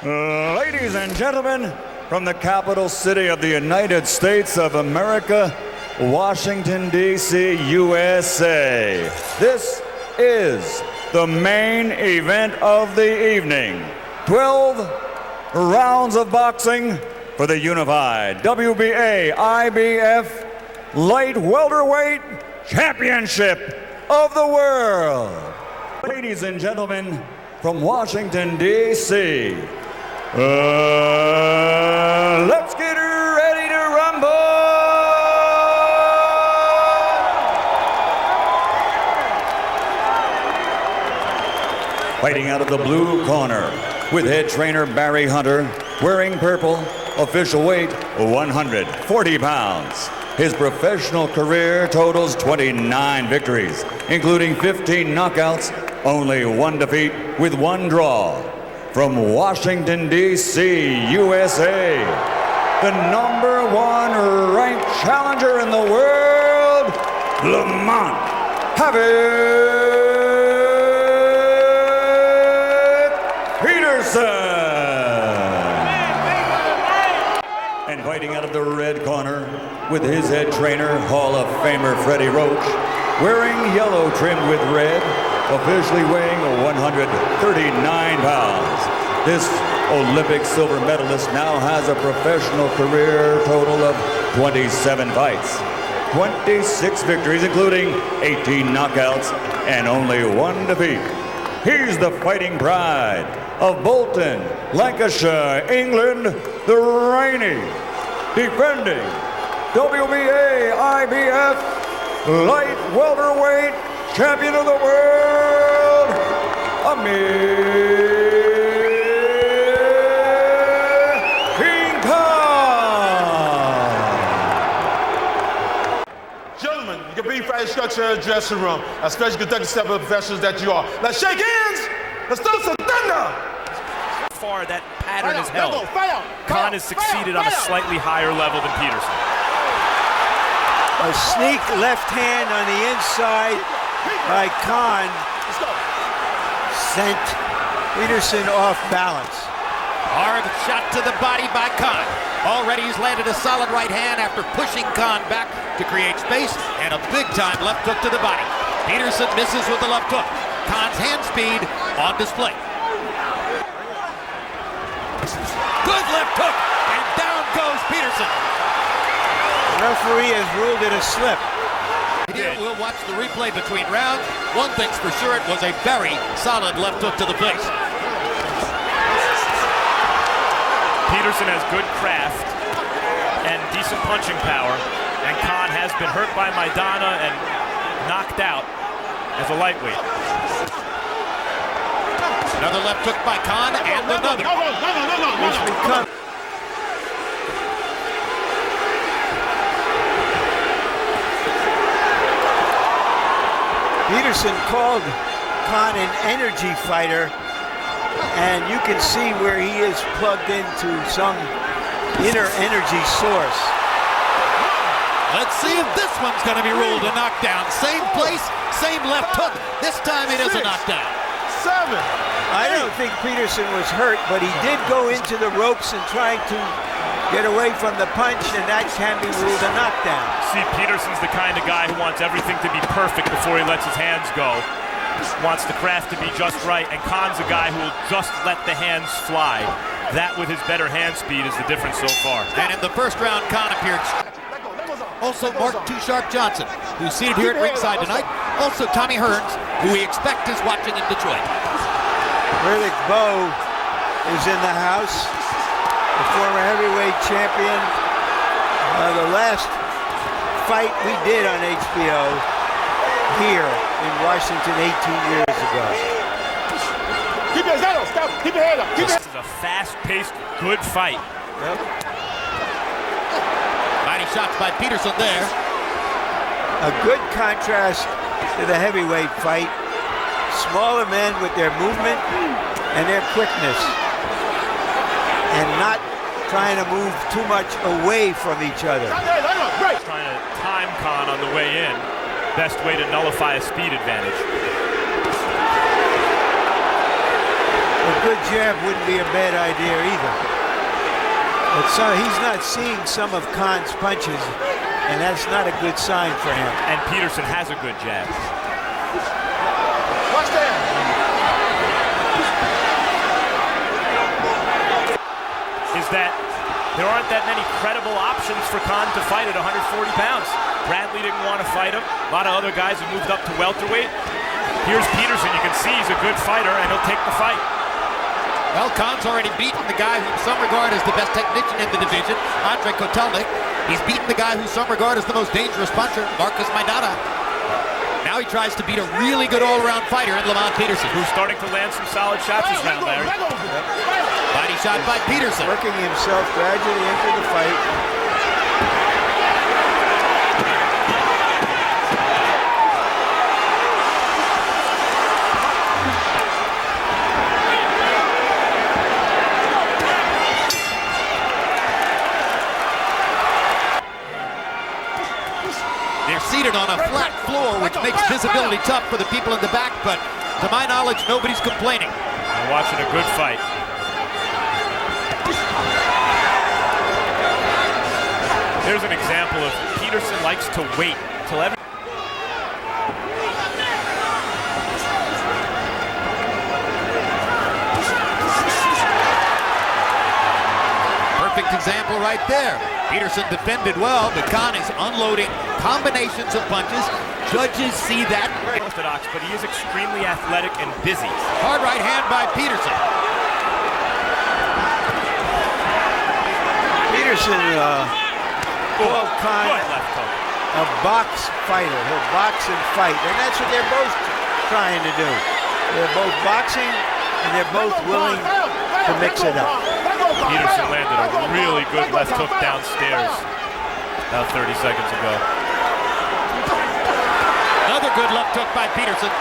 Ladies and gentlemen, from the capital city of the United States of America, Washington, D.C., USA, this is the main event of the evening. 12 rounds of boxing for the unified WBA IBF Light Welterweight Championship of the World. Ladies and gentlemen, from Washington, D.C., let's get ready to rumble! Fighting out of the blue corner, with head trainer Barry Hunter, wearing purple, official weight 140 pounds. His professional career totals 29 victories, including 15 knockouts, only one defeat with one draw. From Washington, D.C., USA, the #1 ranked challenger in the world, Lamont Peterson. And fighting out of the red corner, with his head trainer, Hall of Famer Freddie Roach, wearing yellow trimmed with red, officially weighing 139 pounds. This Olympic silver medalist now has a professional career total of 27 fights, 26 victories, including 18 knockouts, and only one defeat. He's the fighting pride of Bolton, Lancashire, England, the reigning, defending WBA IBF Light Welterweight Champion of the World, Amir. Gentlemen, you can be fighting structure in the dressing room, especially Kentucky step of professionals that you are. Let's shake hands. Let's throw some thunder. Far that pattern is held. Khan has succeeded on a slightly higher level than Peterson. A sneak left hand on the inside by Khan sent Peterson off balance. Hard shot to the body by Khan. Already he's landed a solid right hand after pushing Khan back to create space, and a big-time left hook to the body. Peterson misses with the left hook. Khan's hand speed on display. Good left hook, and down goes Peterson. The referee has ruled it a slip. We'll watch the replay between rounds. One thing's for sure, it was a very solid left hook to the face. Peterson has good craft and decent punching power, and Khan has been hurt by Maidana and knocked out as a lightweight. Another left hook by Khan, and another. Peterson called Khan an energy fighter, and you can see where he is plugged into some inner energy source. Let's see if this one's going to be ruled a knockdown. Same place, same left hook. This time it is a knockdown. 7. I don't think Peterson was hurt, but he did go into the ropes and trying to get away from the punch, and that can be ruled a knockdown. See, Peterson's the kind of guy who wants everything to be perfect before he lets his hands go. Wants the craft to be just right, and Khan's a guy who will just let the hands fly. That, with his better hand speed, is the difference so far. And in the first round, Khan appeared. Also, Mark Too Sharp Johnson, who's seated here at ringside tonight. Also, Tommy Hearns, who we expect is watching in Detroit. Riddick Bowe is in the house, the former heavyweight champion. The last fight we did on HBO here in Washington 18 years ago. Keep your head up, stop. Keep your head up. This is a fast-paced, good fight. Yep. Mighty shots by Peterson there. A good contrast to the heavyweight fight. Smaller men with their movement and their quickness, and not trying to move too much away from each other. Trying to time Khan on the way in. Best way to nullify a speed advantage. good jab wouldn't be a bad idea either. But so he's not seeing some of Khan's punches, and that's not a good sign for him. And Peterson has a good jab. Watch that. Is that there aren't that many credible options for Khan to fight at 140 pounds. Bradley didn't want to fight him. A lot of other guys have moved up to welterweight. Here's Peterson. You can see he's a good fighter, and he'll take the fight. Well, Khan's already beaten the guy who some regard as the best technician in the division, Andre Kotelnik. He's beaten the guy who some regard as the most dangerous puncher, Marcus Maidana. Now he tries to beat a really good all-around fighter in Lamont Peterson. Who's starting to land some solid shots this round, Larry. Body shot by Peterson. Working himself gradually into the fight. They're seated on a flat floor, which makes visibility tough for the people in the back, but to my knowledge, nobody's complaining. We're watching a good fight. There's an example of Peterson likes to wait till every... Perfect example right there. Peterson defended well, but Khan is unloading combinations of punches. Judges see that. Orthodox, but he is extremely athletic and busy. Hard right hand by Peterson. Peterson called Khan Good left hook. a box fighter. He'll box and fight, and that's what they're both trying to do. They're both boxing, and they're both willing to mix it up. Peterson landed a really good left hook downstairs about 30 seconds ago. Another good left hook by Peterson.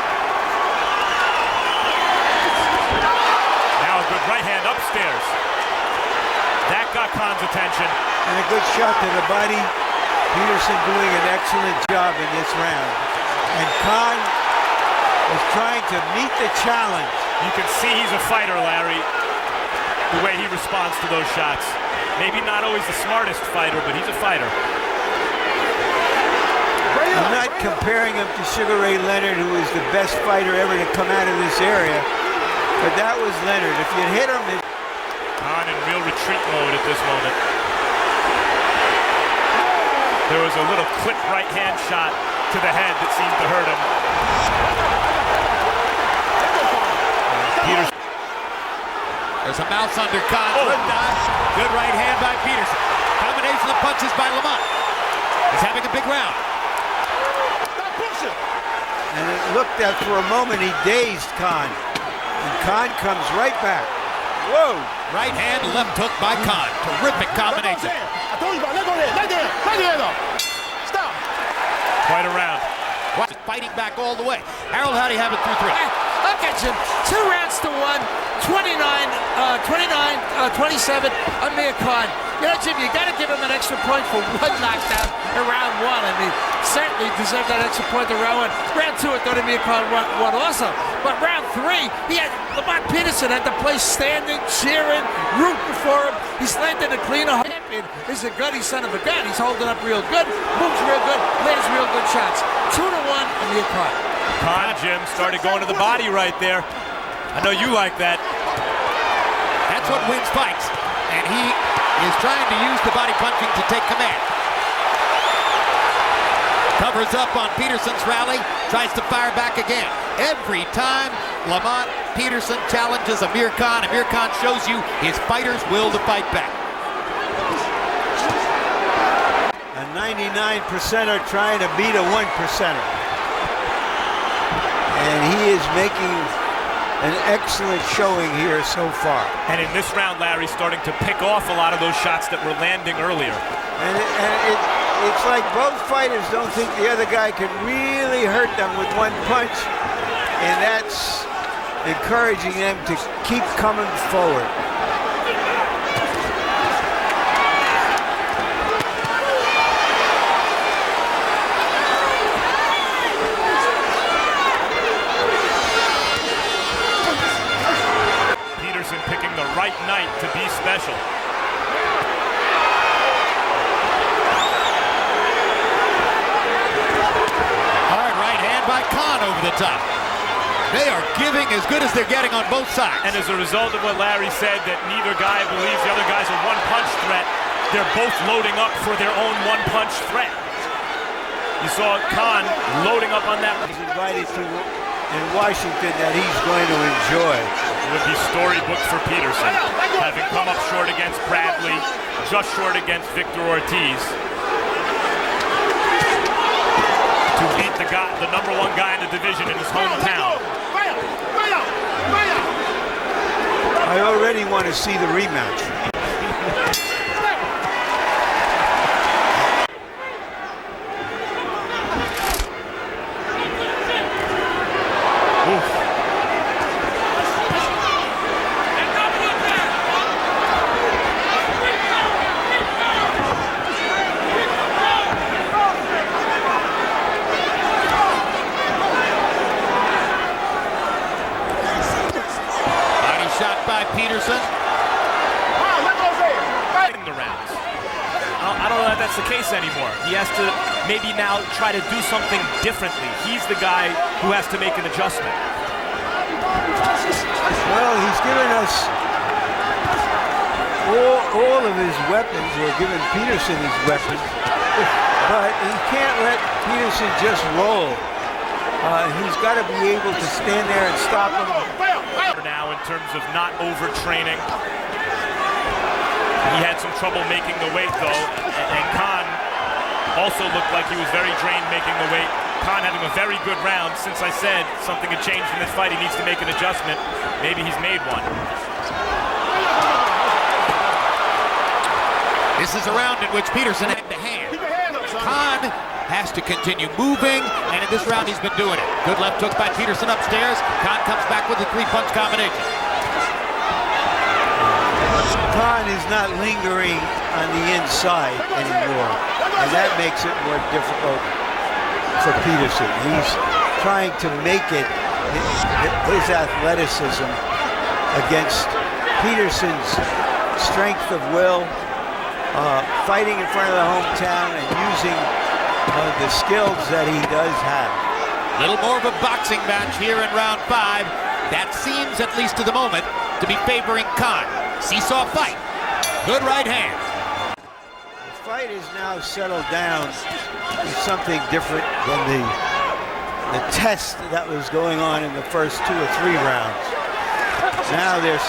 Now a good right hand upstairs. That got Khan's attention. And a good shot to the body. Peterson doing an excellent job in this round. And Khan is trying to meet the challenge. You can see he's a fighter, Larry, the way he responds to those shots. Maybe not always the smartest fighter, but he's a fighter. I'm not comparing him to Sugar Ray Leonard, who is the best fighter ever to come out of this area, but that was Leonard. If you hit him... Khan in real retreat mode at this moment. There was a little clip right hand shot to the head that seemed to hurt him. Peterson. There's a mouse under Khan. Good dodge. Good right hand by Peterson. Combination of punches by Lamont. He's having a big round. And it looked that for a moment he dazed Khan. And Khan comes right back. Whoa! Right hand, left hook by Khan. Terrific combination. I told you about let go there. Right there. Right there though. Stop. Quite a round. Fighting back all the way. Harold, how do you have it through three? Look at Jim. 2 rounds to 1. 27. Amir Khan. You know, Jim, you got to give him an extra point for one knockdown in round 1. I mean, certainly deserved that extra point in round 1. Round 2, I thought Amir Khan won also. But round 3, he had Lamont Peterson had the place standing, cheering, rooting for him. He's landed a cleaner. Champion is a gutty son of a gun. He's holding up real good, moves real good, lands real good shots. 2-1, Amir Khan. Khan, Jim, started going to the body right there. I know you like that. That's what wins fights. And he is trying to use the body punching to take command. Covers up on Peterson's rally, tries to fire back again. Every time Lamont Peterson challenges Amir Khan shows you his fighter's will to fight back. A 99%er trying to beat a 1%er. And he is making an excellent showing here so far. And in this round, Larry's starting to pick off a lot of those shots that were landing earlier. And it's like both fighters don't think the other guy can really hurt them with one punch. And that's encouraging them to keep coming forward. to be special. Hard right hand by Khan over the top. They are giving as good as they're getting on both sides. And as a result of what Larry said, that neither guy believes the other guy's a one-punch threat, they're both loading up for their own one-punch threat. You saw Khan loading up on that. He's invited to in Washington that he's going to enjoy. It would be storybook for Peterson, having come up short against Bradley, just short against Victor Ortiz. To beat the number one guy in the division in his hometown. I already want to see the rematch. Peterson. In the rounds. I don't know if that's the case anymore. He has to maybe now try to do something differently. He's the guy who has to make an adjustment. Well, he's given us all of his weapons, or given Peterson his weapons, but he can't let Peterson just roll. He's got to be able to stand there and stop him. Now in terms of not overtraining. He had some trouble making the weight though, and Khan also looked like he was very drained making the weight. Khan having a very good round. Since I said something had changed in this fight, he needs to make an adjustment. Maybe he's made one. This is a round in which Peterson had the hand. Khan has to continue moving, and in this round he's been doing it. Good left hook by Peterson upstairs. Khan comes back with a three-punch combination. Khan is not lingering on the inside anymore, and that makes it more difficult for Peterson. He's trying to make it his athleticism against Peterson's strength of will, fighting in front of the hometown and using the skills that he does have. A little more of a boxing match here in round 5. That seems, at least to the moment, to be favoring Khan. Seesaw fight. Good right hand. The fight is now settled down to something different than the test that was going on in the first 2 or 3 rounds. Now they're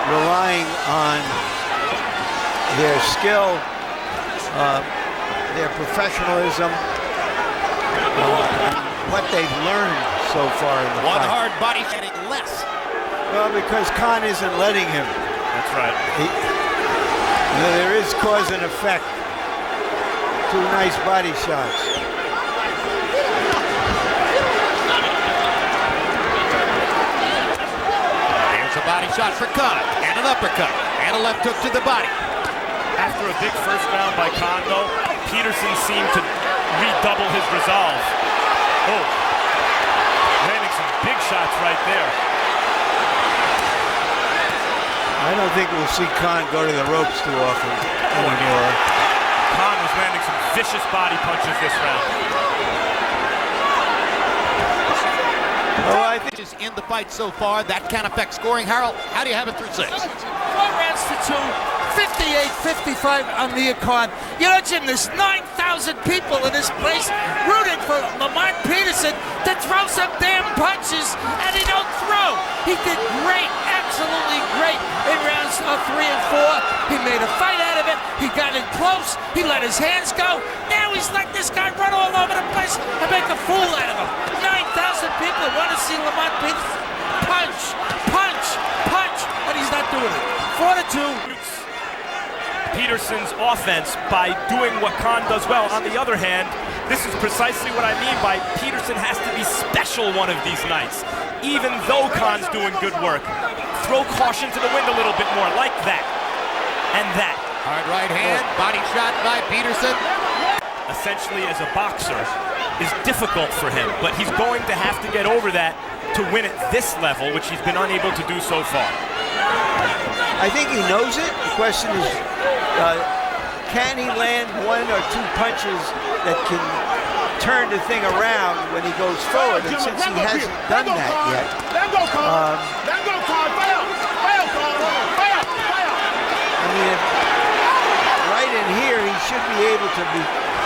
relying on their skill, their professionalism, what they've learned so far in the One fight. hard body hitting less. Well, because Khan isn't letting him. That's right. There is cause and effect. 2 nice body shots. There's a body shot for Khan, and an uppercut, and a left hook to the body. After a big first round by Khan, though, Peterson seemed to redouble his resolve. Oh, landing some big shots right there. I don't think we'll see Khan go to the ropes too often anymore. Khan was landing some vicious body punches this round. Oh, I think Is in the fight so far. That can affect scoring. Harold, how do you have it through 6? 4 rounds to 2, 58-55 Amir Khan. You know, Jim, there's 9,000 people in this place rooting for Lamont Peterson to throw some damn punches, and he don't throw. He did great, absolutely great in rounds 3 and 4. He made a fight out of it. He got in close. He let his hands go. Now he's let this guy run all over the place and make a fool out of him. 9,000 people want to see Lamont Peterson punch, punch, punch, and he's not doing it. 4-2. Peterson's offense by doing what Khan does well. On the other hand, this is precisely what I mean by Peterson has to be special one of these nights. Even though Khan's doing good work, throw caution to the wind a little bit more, like that, and that. Hard right hand, body shot by Peterson. Essentially, as a boxer, is difficult for him, but he's going to have to get over that to win at this level, which he's been unable to do so far. I think he knows it. The question is, can he land one or two punches that can turn the thing around when he goes forward? And since he hasn't done that yet, I mean, right in here, he should be able to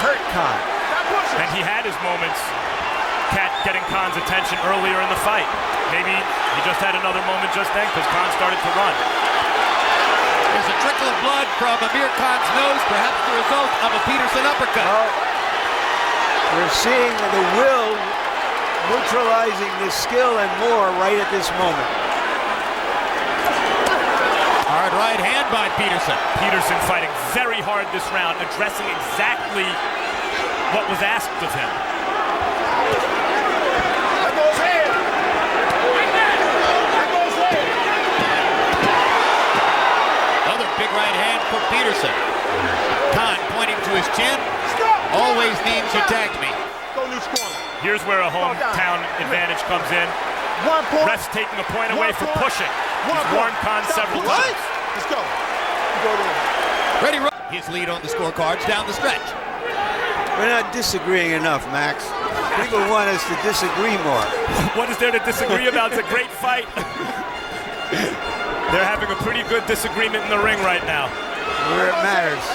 hurt Khan. And he had his moments getting Khan's attention earlier in the fight. Maybe he just had another moment just then because Khan started to run. There's a trickle of blood from Amir Khan's nose, perhaps the result of a Peterson uppercut. We're seeing the will neutralizing the skill and more right at this moment. Hard right hand by Peterson. Peterson fighting very hard this round, addressing exactly what was asked of him. That goes head. That goes head. Another big right hand for Peterson. Khan pointing to his chin. Always needs you tagged me. Go loose corner. Here's where a hometown advantage comes in. 1 point. Ref's taking a point away for pushing. 1 He's warned Khan several times. Let's go. Go there. Ready, his lead on the scorecards down the stretch. We're not disagreeing enough, Max. People want us to disagree more. What is there to disagree about? It's a great fight. They're having a pretty good disagreement in the ring right now. Where it matters.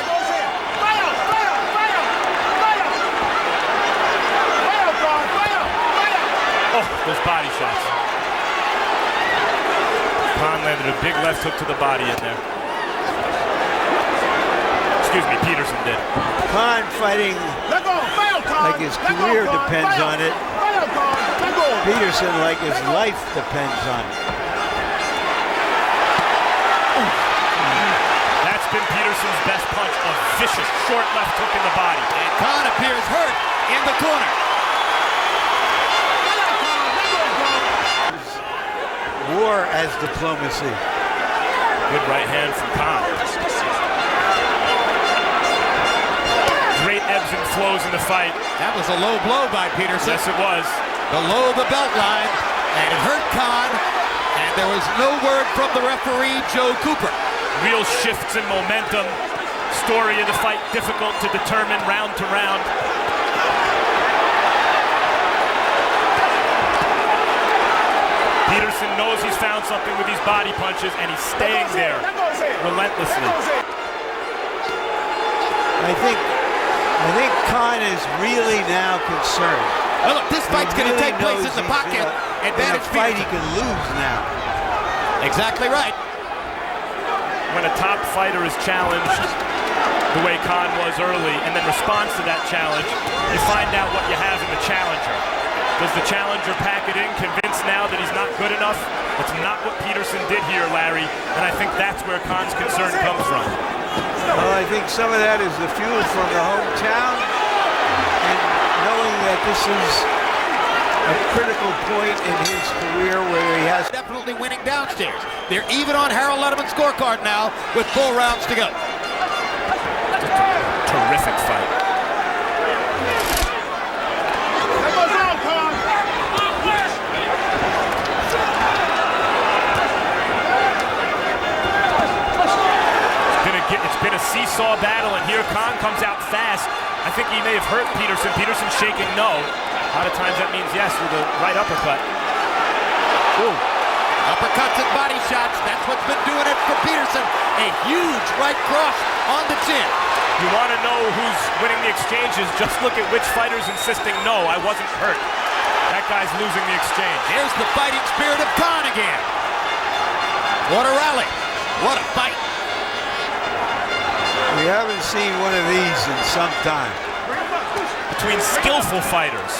Oh, those body shots. Khan landed a big left hook to the body in there. Excuse me, Peterson did. Khan fighting like his career depends on it. Peterson like his life depends on it. That's been Peterson's best punch, a vicious short left hook in the body. And Khan appears hurt in the corner. War as diplomacy. Good right hand from Khan. Great ebbs and flows in the fight. That was a low blow by Peterson. Yes, it was. Below the belt line, and it hurt Khan, and there was no word from the referee, Joe Cooper. Real shifts in momentum. Story of the fight difficult to determine round to round. Peterson knows he's found something with these body punches, and he's staying there relentlessly. I think Khan is really now concerned. Well, look, this fight's going to take place in the he's pocket. Advantage in a fight he Peterson. can lose now. Exactly right. When a top fighter is challenged the way Khan was early and then responds to that challenge, you find out what you have in the challenger. Does the challenger pack it in, convinced now that he's not good enough? That's not what Peterson did here, Larry, and I think that's where Khan's concern comes from. Well, I think some of that is the fuel from the hometown and knowing that this is a critical point in his career where he has Definitely winning downstairs. They're even on Harold Letterman's scorecard now with 4 rounds to go. Terrific fight. It's been a seesaw battle, and here Khan comes out fast. I think he may have hurt Peterson. Peterson shaking no. A lot of times that means yes with a right uppercut. Ooh. Uppercuts and body shots. That's what's been doing it for Peterson. A huge right cross on the chin. You want to know who's winning the exchanges? Just look at which fighter's insisting no, I wasn't hurt. That guy's losing the exchange. Here's the fighting spirit of Khan again. What a rally. What a fight. We haven't seen one of these in some time. Between skillful fighters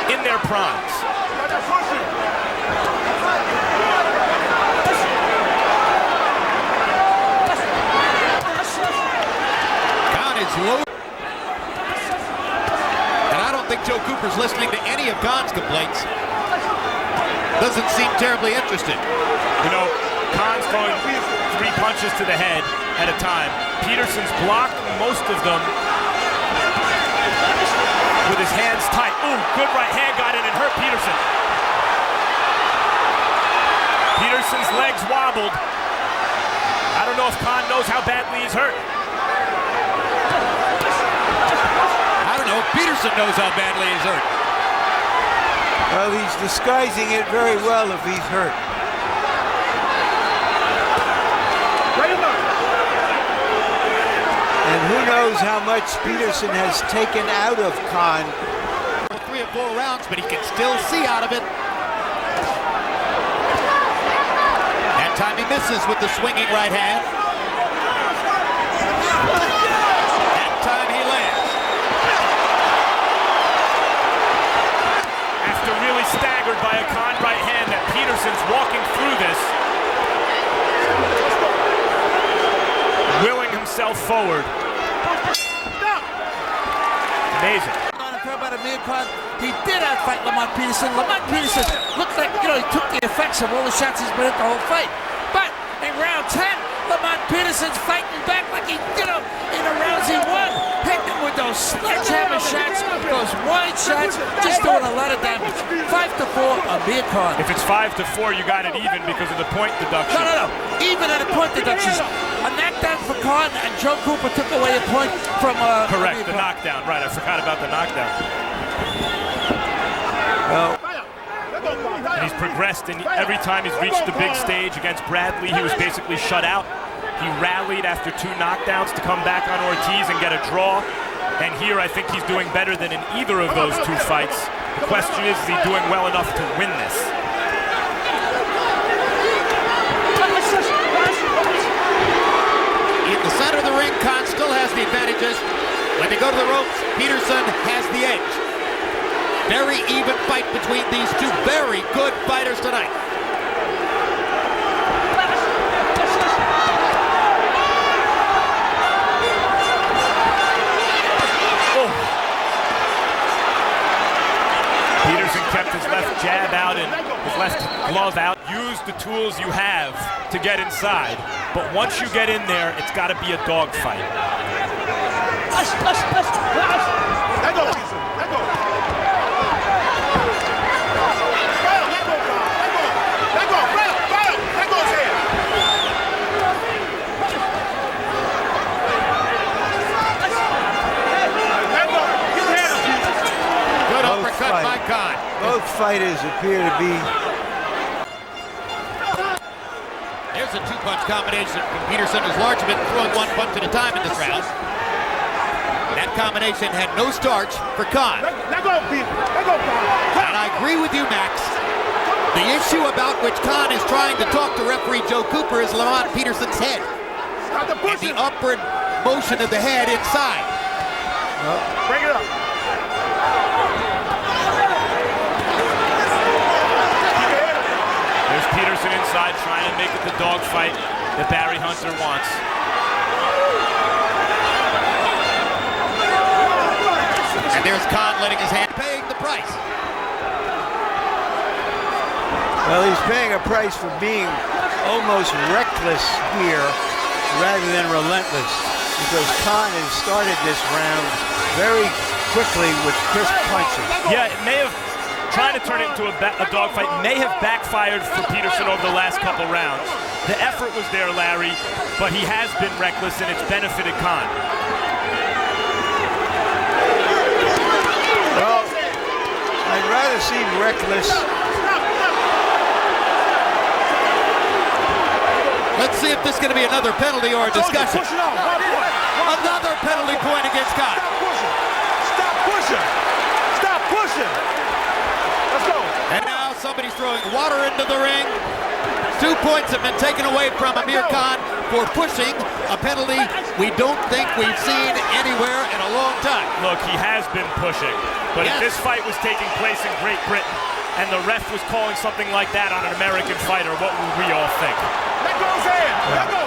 in their primes. Khan is low. And I don't think Joe Cooper's listening to any of Khan's complaints. Doesn't seem terribly interested. You know, Khan's throwing 3 punches to the head at a time. Peterson's blocking most of them with his hands tight. Ooh, good right hand got in and hurt Peterson. Peterson's legs wobbled. I don't know if Khan knows how badly he's hurt. I don't know if Peterson knows how badly he's hurt. Well, he's disguising it very well if he's hurt. And who knows how much Peterson has taken out of Khan. 3 or 4 rounds, but he can still see out of it. That time he misses with the swinging right hand. That time he lands. After really staggered by a Khan right hand, that Peterson's walking through this, willing himself forward. Amazing. About Amir Khan, he did outfight Lamont Peterson. Lamont Peterson looked like, he took the effects of all the shots he's been at the whole fight. But in round 10, Lamont Peterson's fighting back like he, in the rounds he won. Hitting him with those sledgehammer shots, those wide shots, just doing a lot of damage. 5-4, Amir Khan. If it's 5-4, you got it even because of the point deduction. No. Even at the point deductions. A knockdown for Khan, and Joe Cooper took away a point from Correct, the knockdown. Right, I forgot about the knockdown. Well, And he's progressed, and every time he's reached the big stage against Bradley, he was basically shut out. He rallied after 2 knockdowns to come back on Ortiz and get a draw. And here I think he's doing better than in either of those 2 fights. The question is he doing well enough to win this? In the center of the ring, Khan still has the advantages. When they go to the ropes, Peterson has the edge. Very even fight between these 2 very good fighters tonight. Peterson kept his left jab out and his left glove out. Use the tools you have to get inside. But once you get in there, it's got to be a dogfight. Let go, Peterson. Let go. Let go. Let go his head. Let go. Get your hand up, Peterson. Good uppercut by Khan. both fighters appear to be. There's a 2-punch combination from Peterson, who's largely been throwing 1 punch at a time in this round. That combination had no starch for Khan. Let go, Pete. Let go, Khan. And I agree with you, Max. The issue about which Khan is trying to talk to referee Joe Cooper is Lamont Peterson's head. Stop the And pushing. the upward motion of the head inside. Bring it up. There's Peterson inside trying to make it the dogfight that Barry Hunter wants. And there's Khan letting his hand, paying the price. Well, he's paying a price for being almost reckless here rather than relentless, because Khan has started this round very quickly with crisp punches. Yeah, it may have, trying to turn it into a dogfight may have backfired for Peterson over the last couple rounds. The effort was there, Larry, but he has been reckless and it's benefited Khan. Well, I'd rather see reckless. Let's see if this is going to be another penalty or a discussion. Push it on. 1 point. Another penalty point against Khan. Stop pushing. Stop pushing. Let's go. And now somebody's throwing water into the ring. 2 points have been taken away from Amir Khan for pushing, a penalty we don't think we've seen anywhere in a long time. Look, he has been pushing, but if this fight was taking place in Great Britain and the ref was calling something like that on an American fighter, what would we all think? Let go his hand. Let go.